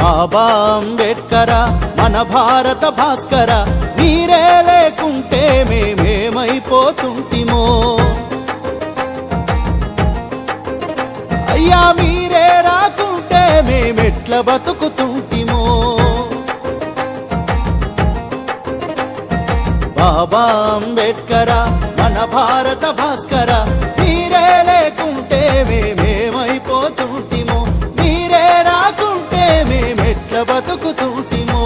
బాబా అంబేడ్కర మన భారత భాస్కర మీరే లేకుంటే మేమేమైపోతుంటిమో అయ్యా మీరే రాకుంటే మేమెట్ల బతుకుతుంటిమో బాబా అంబేడ్కర మన భారత భాస్కర మీరే లేకుంటే మేమేమైపోతుంటిమో మీరే రాకుంటే మేమెట్ల బతుకుతుంటిమో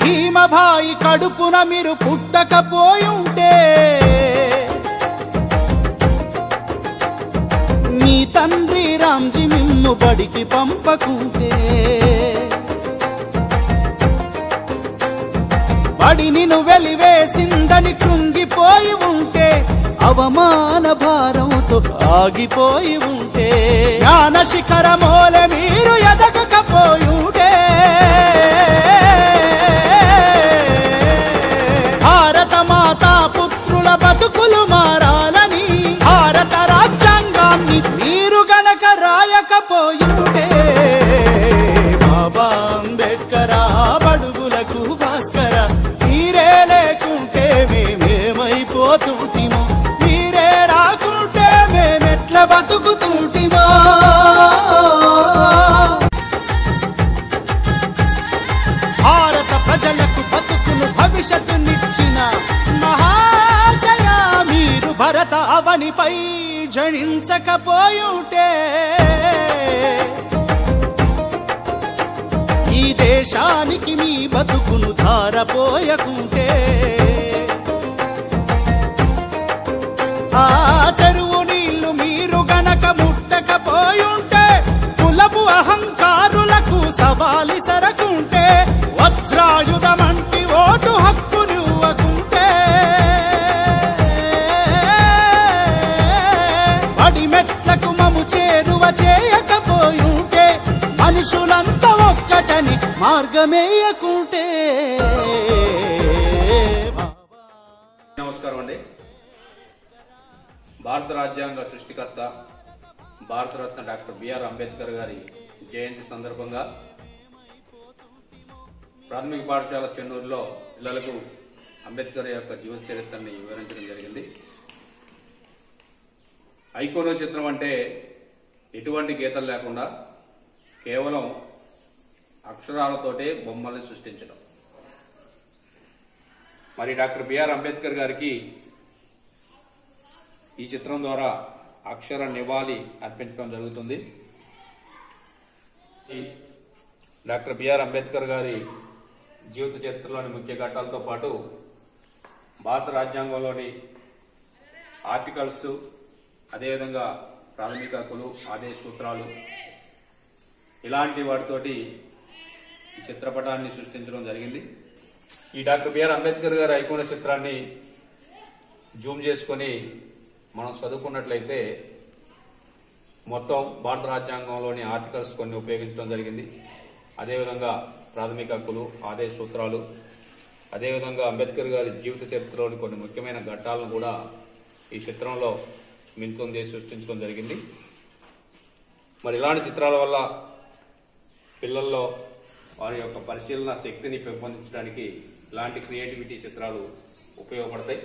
భీమభాయి కడుపున మీరు పుట్టకపోయుంటే మీ తండ్రి రామ్జీ మిమ్ము బడికి పంపకుంటే బడి నిన్ను వెలివేసిందని కృంగిపోయి ఉంటే అవమాన భారంతో ఆగిపోయి ఉంటే జ్ఞాన శిఖరమోలే మీరు ఎదగకపోయుంటే భారత మాతా పుత్రుల బతుకులు మారాలని భారత రాజ్యాంగాన్ని మీరు గనక రాయకపోయింటే బాబా అంబేడ్కర బడుగులకు భాస్కర మీరే లేకుంటే మేమేమైపోతుంటిమో మీరే రాకుంటే మేమెట్ల బతుకుతుంటిమో భారత ప్రజలకు బతుకును భవిష్యత్తునిచ్చిన మహాశయ మీరు భరత అవనిపై జనించకపోయుంటే ఈ దేశానికి మీ బతుకును ధారపోయకుంటే ఆ చెరువు నీళ్లు మీరు గనక ముట్టకపోయుంటే కులపు అహంకారులకు సవాలి సరకుంటే వజ్రాయుధమంటి ఓటు హక్కు నువ్వకుంటే బడి మెట్లకు మము చేరువ చేయకపోయుంటే మనుషులంతా ఒక్కటని మార్గమేయకుంటే నమస్కారం అండి. భారత రాజ్యాంగ సృష్టికర్త భారతరత్న డాక్టర్ బిఆర్ అంబేద్కర్ గారి జయంతి సందర్భంగా ప్రాథమిక పాఠశాల చెన్నూరులో పిల్లలకు అంబేద్కర్ యొక్క జీవన చరిత్రని వివరించడం జరిగింది. ఐకోనో చిత్రం అంటే ఎటువంటి గీతలు లేకుండా కేవలం అక్షరాలతోటే బొమ్మల్ని సృష్టించడం. మరి డాక్టర్ బిఆర్ అంబేద్కర్ గారికి ఈ చిత్రం ద్వారా అక్షర నివాళి అర్పించడం జరుగుతుంది. డాక్టర్ బిఆర్ అంబేద్కర్ గారి జీవిత చరిత్రలోని ముఖ్య ఘట్టాలతో పాటు భారత రాజ్యాంగంలోని ఆర్టికల్స్, అదేవిధంగా ప్రాథమిక హక్కులు, ఆదేశ సూత్రాలు ఇలాంటి వాటితోటి ఈ చిత్రపటాన్ని సృష్టించడం జరిగింది. ఈ డాక్టర్ బిఆర్ అంబేద్కర్ గారి ఐకోన చిత్రాన్ని జూమ్ చేసుకుని మనం చదువుకున్నట్లయితే మొత్తం భారత రాజ్యాంగంలోని ఆర్టికల్స్ కొన్ని ఉపయోగించడం జరిగింది. అదేవిధంగా ప్రాథమిక హక్కులు, ఆదేశ సూత్రాలు, అదేవిధంగా అంబేద్కర్ గారి జీవిత చరిత్రలోని కొన్ని ముఖ్యమైన ఘట్టాలను కూడా ఈ చిత్రంలో మిళితం చేసి సృష్టించడం జరిగింది. మరి ఇలాంటి చిత్రాల వల్ల పిల్లల్లో వారి యొక్క పరిశీలన శక్తిని పెంపొందించడానికి ఇలాంటి క్రియేటివిటీ చిత్రాలు ఉపయోగపడతాయి.